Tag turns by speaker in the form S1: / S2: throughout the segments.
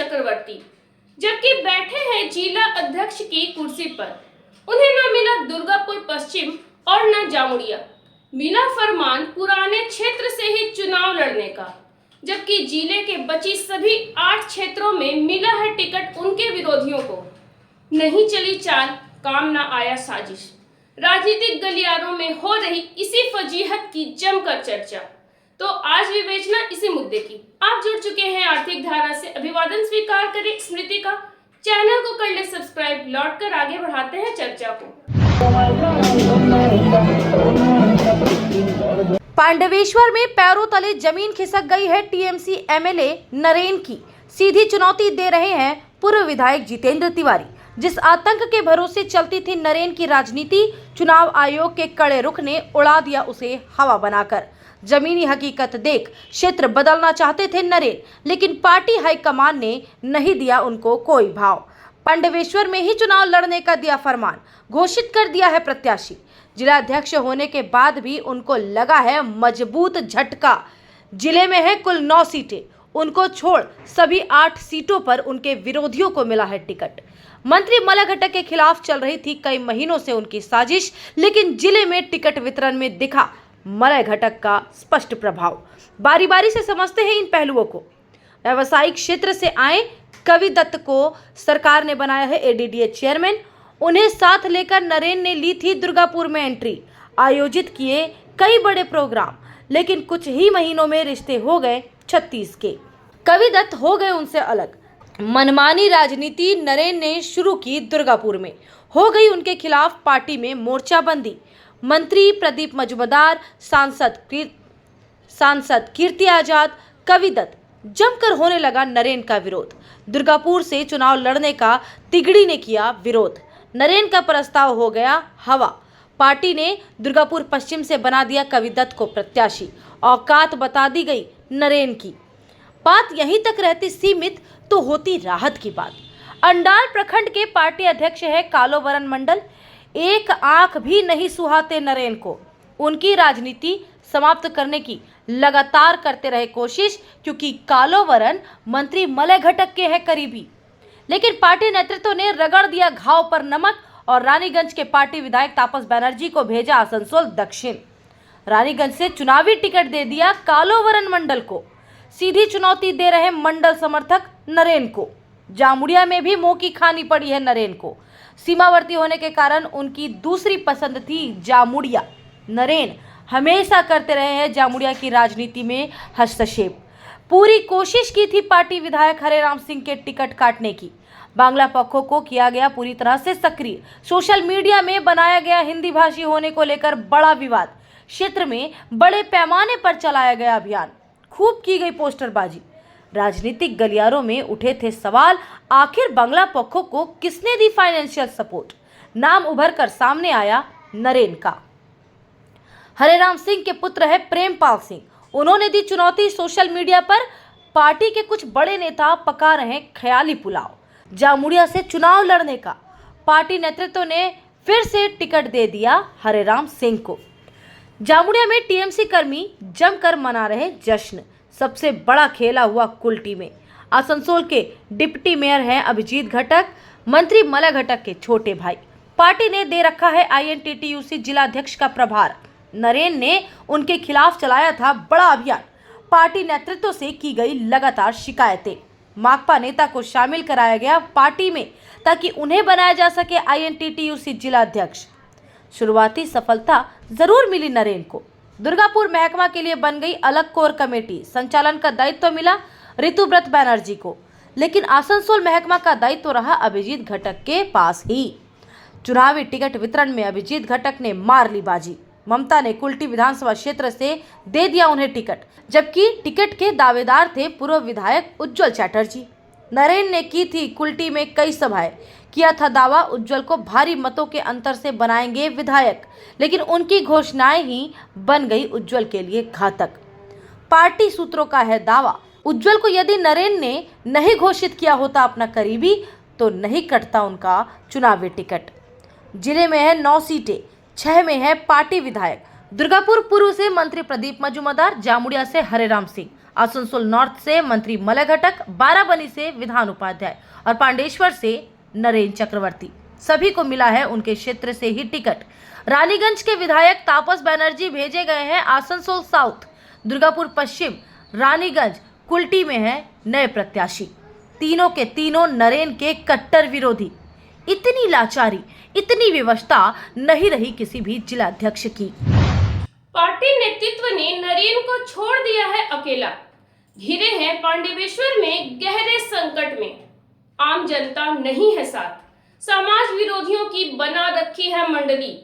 S1: चक्रवर्ती, जबकि बैठे हैं जिला अध्यक्ष की कुर्सी पर। उन्हें न मिला दुर्गापुर पश्चिम और न जामुड़िया। मिला फरमान पुराने क्षेत्र से ही चुनाव लड़ने का, जबकि जिले के बची सभी 8 क्षेत्रों में मिला है टिकट उनके विरोधियों को। नहीं चली चाल, काम न आया साजिश। राजनीतिक गलियारों में हो रही इसी फजीहत की जमकर चर्चा। तो आज विवेचना इसी मुद्दे की। आप जुड़ चुके हैं आर्थिक धारा से, अभिवादन स्वीकार करें स्मृति का। चैनल को कर ले सब्सक्राइब। लौटकर आगे बढ़ाते हैं चर्चा को।
S2: पांडवेश्वर में पैरों तले जमीन खिसक गई है टीएमसी एमएलए नरेन की। सीधी चुनौती दे रहे हैं पूर्व विधायक जितेंद्र तिवारी। जिस आतंक के भरोसे चलती थी नरेन की राजनीति, चुनाव आयोग के कड़े रुख ने उड़ा दिया उसे हवा बनाकर। जमीनी हकीकत देख क्षेत्र बदलना चाहते थे नरेन, लेकिन पार्टी हाईकमान ने नहीं दिया उनको कोई भाव। पांडवेश्वर में ही चुनाव लड़ने का दिया फरमान, घोषित कर दिया है प्रत्याशी। जिला अध्यक्ष होने के बाद भी उनको लगा है मजबूत झटका। जिले में है कुल 9 सीटें, उनको छोड़ सभी 8 सीटों पर उनके विरोधियों को मिला है टिकट। मंत्री मलय घटक के खिलाफ चल रही थी कई महीनों से उनकी साजिश, लेकिन जिले में टिकट वितरण में दिखा मलय घटक का स्पष्ट प्रभाव। बारी बारी से समझते हैं इन पहलुओं को। व्यवसायिक क्षेत्र से आए कवि दत्त को सरकार ने बनाया है एडीडीए चेयरमैन। उन्हें साथ लेकर नरेन ने ली थी दुर्गापुर में एंट्री, आयोजित किए कई बड़े प्रोग्राम, लेकिन कुछ ही महीनों में रिश्ते हो गए 36 के। कवि दत्त हो गए उनसे अलग। मनमानी राजनीति नरेन ने शुरू की दुर्गापुर में, हो गई उनके खिलाफ पार्टी में मोर्चाबंदी। मंत्री प्रदीप मजूमदार, सांसद कीर्ति आजाद, कवि दत्त, जमकर होने लगा नरेन का विरोध। दुर्गापुर से चुनाव लड़ने का तिगड़ी ने किया विरोध। नरेन का प्रस्ताव हो गया हवा। पार्टी ने दुर्गापुर पश्चिम से बना दिया कवि दत्त को प्रत्याशी। औकात बता दी गई नरेन की। बात यहीं तक रहती सीमित तो होती राहत की बात। अंडाल प्रखंड के पार्टी अध्यक्ष है कालोवरन मंडल। एक आंख भी नहीं सुहाते नरेन को। उनकी राजनीति समाप्त करने की लगातार करते रहे कोशिश, क्योंकि कालोवरन मंत्री मलय घटक के हैं करीबी। लेकिन पार्टी नेतृत्व ने रगड़ दिया घाव पर नमक और रानीगंज के पार्टी विधायक तापस बनर्जी को भेजा आसनसोल दक्षिण। रानीगंज से चुनावी टिकट दे दिया कालोवरन मंडल को। सीधी चुनौती दे रहे मंडल समर्थक नरेन को। जामुड़िया में भी मुंह की खानी पड़ी है नरेन को। सीमावर्ती होने के कारण उनकी दूसरी पसंद थी जामुड़िया। नरेन हमेशा करते रहे हैं जामुड़िया की राजनीति में हस्तक्षेप। पूरी कोशिश की थी पार्टी विधायक हरेराम सिंह के टिकट काटने की। बांग्ला पक्षों को किया गया पूरी तरह से सक्रिय। सोशल मीडिया में बनाया गया हिंदी भाषी होने को लेकर बड़ा विवाद। क्षेत्र में बड़े पैमाने पर चलाया गया अभियान, खूब की गई पोस्टरबाजी। राजनीतिक गलियारों में उठे थे सवाल, आखिर बांग्ला पक्षों को किसने दी फाइनेंशियल सपोर्ट। नाम उभर कर सामने आया नरेन का। हरेराम सिंह के पुत्र है प्रेमपाल सिंह। उन्होंने दी चुनौती सोशल मीडिया पर। पार्टी के कुछ बड़े नेता पका रहे ख्याली पुलाव जामुड़िया से चुनाव लड़ने का। पार्टी नेतृत्व ने फिर से टिकट दे दिया हरेराम सिंह को। जामुड़िया में टीएमसी कर्मी जमकर मना रहे जश्न। सबसे बड़ा खेला हुआ कुल्टी में। आसनसोल के डिप्टी मेयर हैं अभिजीत घटक, मंत्री मलय घटक के छोटे भाई। पार्टी ने दे रखा है आईएनटीटीयूसी जिला अध्यक्ष का प्रभार। नरेन ने उनके खिलाफ चलाया था बड़ा अभियान। पार्टी नेतृत्व से की गई लगातार शिकायतें। माकपा नेता को शामिल कराया गया पार्टी में, ताकि उन्हें बनाया जा सके आईएनटीटीयूसी जिला अध्यक्ष। शुरुआती सफलता जरूर मिली नरेन को। दुर्गापुर महकमा के लिए बन गई अलग कोर कमेटी। संचालन का दायित्व मिला ऋतुव्रत बनर्जी को, लेकिन आसनसोल महकमा का दायित्व रहा अभिजीत घटक के पास ही। चुनावी टिकट वितरण में अभिजीत घटक ने मार ली बाजी। ममता ने कुल्टी विधानसभा क्षेत्र से दे दिया उन्हें टिकट, जबकि टिकट के दावेदार थे पूर्व विधायक उज्जवल चैटर्जी। नरेन ने की थी कुल्टी में कई सभाएं, किया था दावा उज्जवल को भारी मतों के अंतर से बनाएंगे विधायक, लेकिन उनकी घोषणाएं ही बन गई उज्जवल के लिए घातक। पार्टी सूत्रों का है दावा, उज्जवल को यदि नरेन ने नहीं घोषित किया होता अपना करीबी, तो नहीं कटता उनका चुनावी टिकट। जिले में है 9 सीटें, 6 में है पार्टी विधायक। दुर्गापुर पूर्व से मंत्री प्रदीप मजूमदार, जामुड़िया से हरेराम सिंह, आसनसोल नॉर्थ से मंत्री मलय घटक, बाराबनी से विधान उपाध्याय और पांडेश्वर से नरेन चक्रवर्ती, सभी को मिला है उनके क्षेत्र से ही टिकट। रानीगंज के विधायक तापस बनर्जी भेजे गए हैं आसनसोल साउथ। दुर्गापुर पश्चिम, रानीगंज, कुल्टी में है नए प्रत्याशी। तीनों के तीनों नरेन के कट्टर विरोधी। इतनी लाचारी, इतनी विवशता नहीं रही किसी भी जिलाध्यक्ष की।
S1: पार्टी नेतृत्व ने नरेन को छोड़ दिया है अकेला। घिरे हैं पांडेश्वर में गहरे संकट में। आम जनता नहीं है साथ। समाज विरोधियों की बना रखी है मंडली।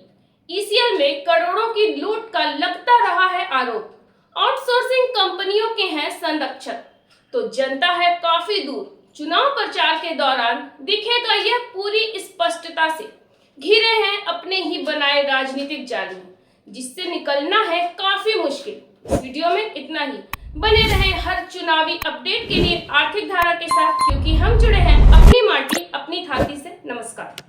S1: ईसीएल में करोड़ों की लूट का लगता रहा है आरोप। आउटसोर्सिंग कंपनियों के हैं संरक्षक। तो जनता है काफी दूर। चुनाव प्रचार के दौरान दिखेगा यह पूरी स्पष्टता से। घिरे हैं अपने ही बनाए राजनीतिक जाल में, जिससे निकलना है काफी मुश्किल। वीडियो में इतना ही। बने रहे हर चुनावी अपडेट के लिए आर्थिक धारा के साथ, क्योंकि हम जुड़े हैं अपनी माटी अपनी थाती से। नमस्कार।